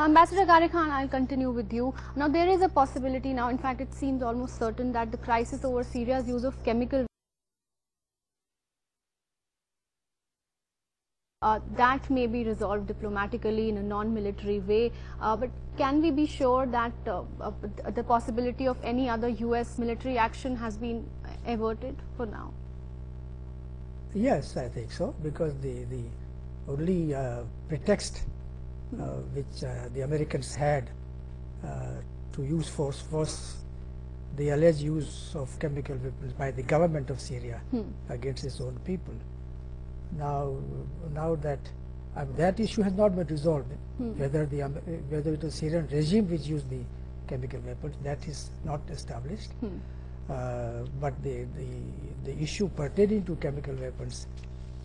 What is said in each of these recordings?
Ambassador Khan, I'll continue with you. Now, there is a possibility now, in fact, it seems almost certain that the crisis over Syria's use of chemical that may be resolved diplomatically in a non-military way, but can we be sure that the possibility of any other US military action has been averted for now? Yes, I think so, because the only pretext which the Americans had to use force was the alleged use of chemical weapons by the government of Syria against its own people. Now that that issue has not been resolved, whether it was Syrian regime which used the chemical weapons, that is not established. But the issue pertaining to chemical weapons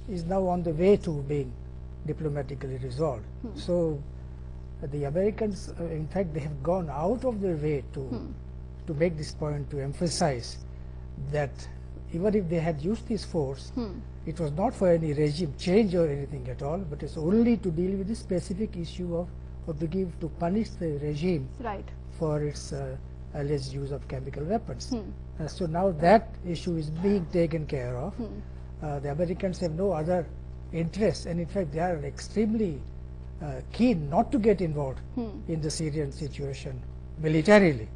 is now on the way to being diplomatically resolved. So the Americans, in fact, they have gone out of their way to make this point, to emphasize that even if they had used this force, it was not for any regime change or anything at all, but it's only to deal with the specific issue of to punish the regime for its alleged use of chemical weapons. So now that issue is being taken care of. The Americans have no other interest, and in fact they are extremely keen not to get involved in the Syrian situation militarily.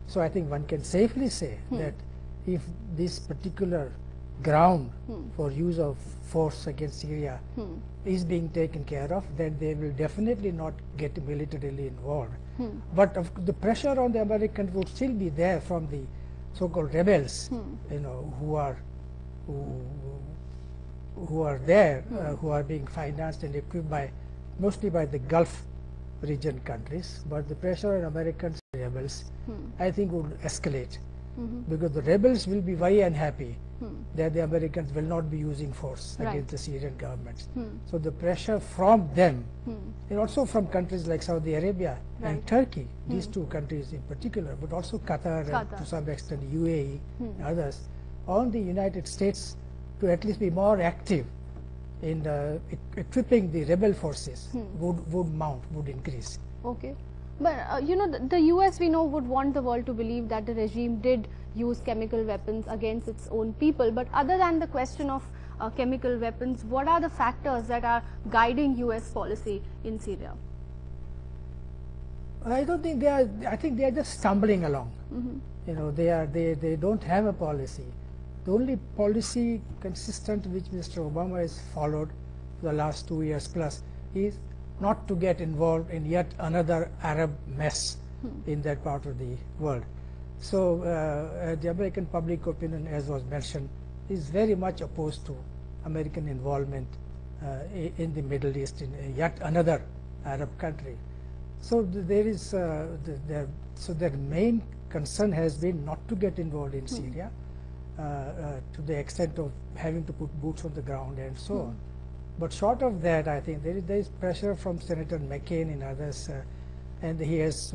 So I think one can safely say that if this particular ground for use of force against Syria is being taken care of, then they will definitely not get militarily involved. But the pressure on the Americans would still be there from the so-called rebels, who are there, who are being financed and equipped mostly by the Gulf region countries. But the pressure on Americans rebels, I think, would escalate, because the rebels will be very unhappy that the Americans will not be using force against the Syrian government. So the pressure from them, and also from countries like Saudi Arabia and Turkey, these two countries in particular, but also Qatar and to some extent UAE and others, on the United States to at least be more active in equipping the rebel forces would increase. Okay. But the US, we know, would want the world to believe that the regime did use chemical weapons against its own people. But other than the question of chemical weapons, what are the factors that are guiding US policy in Syria? I don't think they are. I think they are just stumbling along. They don't have a policy. The only policy consistent which Mr. Obama has followed for the last 2 years plus is not to get involved in yet another Arab mess in that part of the world. So the American public opinion, as was mentioned, is very much opposed to American involvement in the Middle East, in yet another Arab country. So there is so their main concern has been not to get involved in Syria to the extent of having to put boots on the ground and so on. But short of that, I think there is pressure from Senator McCain and others, and he has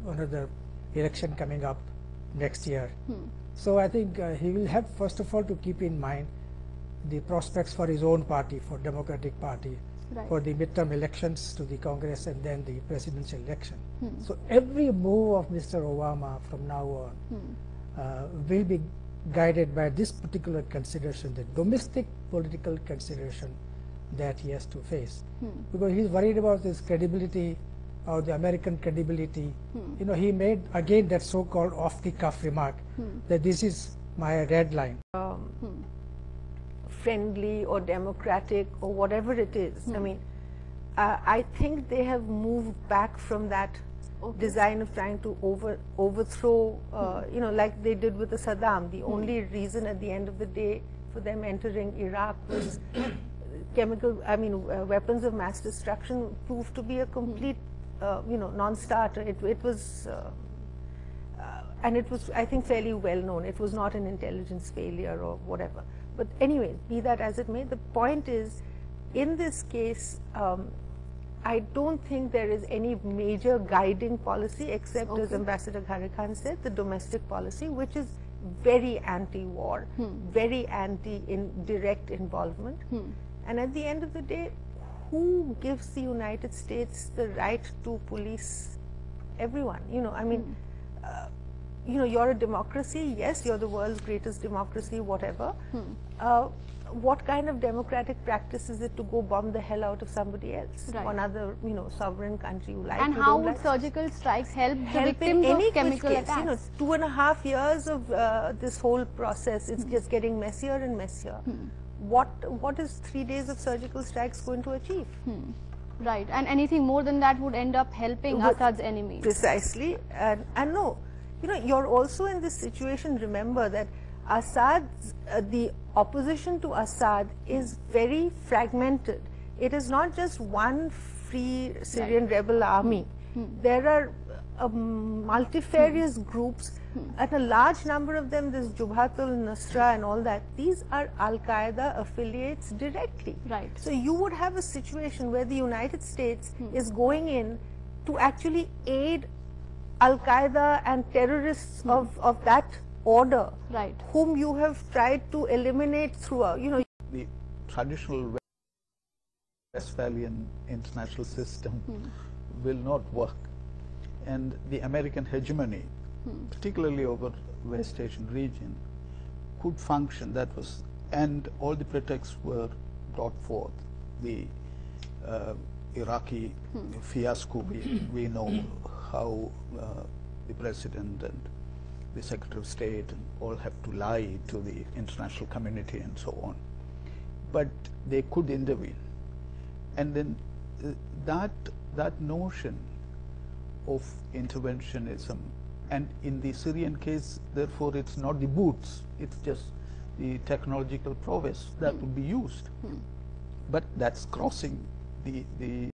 another election coming up next year. So I think he will have, first of all, to keep in mind the prospects for his own party, for Democratic Party, for the midterm elections to the Congress and then the presidential election. So every move of Mr. Obama from now on will be guided by this particular consideration, the domestic political consideration that he has to face, because he's worried about his credibility or the American credibility. He made again that so-called off-the-cuff remark that this is my red line. Friendly or democratic or whatever it is. I mean, I think they have moved back from that design of trying to overthrow, like they did with the Saddam. The only reason at the end of the day for them entering Iraq was weapons of mass destruction proved to be a complete, non-starter. It was, and it was, I think, fairly well known. It was not an intelligence failure or whatever. But anyway, be that as it may, the point is, in this case, I don't think there is any major guiding policy except, as Ambassador Khan said, the domestic policy, which is very anti-war, very anti-direct involvement. And at the end of the day, who gives the United States the right to police everyone? You know, I mean, you know, you're a democracy, yes, you're the world's greatest democracy, whatever. What kind of democratic practice is it to go bomb the hell out of somebody else, Right. one other, you know, sovereign country you like? And you how don't would like? surgical strikes help the Help in victims any of chemical case, you know, attacks? 2.5 years of this whole process, it's just getting messier and messier. What is 3 days of surgical strikes going to achieve? Right, and anything more than that would end up helping Would- Assad's enemies. Precisely, and no, you know, you're also in this situation. Remember that Assad's, the opposition to Assad is very fragmented. It is not just one free Syrian rebel army. There are multifarious groups, and a large number of them, this Jabhat al-Nusra and all that, these are Al-Qaeda affiliates directly. Right. So you would have a situation where the United States is going in to actually aid Al-Qaeda and terrorists of that order, Right. whom you have tried to eliminate through, you know. The traditional Westphalian international system will not work, and the American hegemony, particularly over West Asian region, could function. That was, and all the pretexts were brought forth. The Iraqi fiasco, we know how the president and the Secretary of State and all have to lie to the international community and so on. But they could intervene. And then that notion of interventionism, and in the Syrian case, therefore, it's not the boots, it's just the technological prowess that would be used. But that's crossing the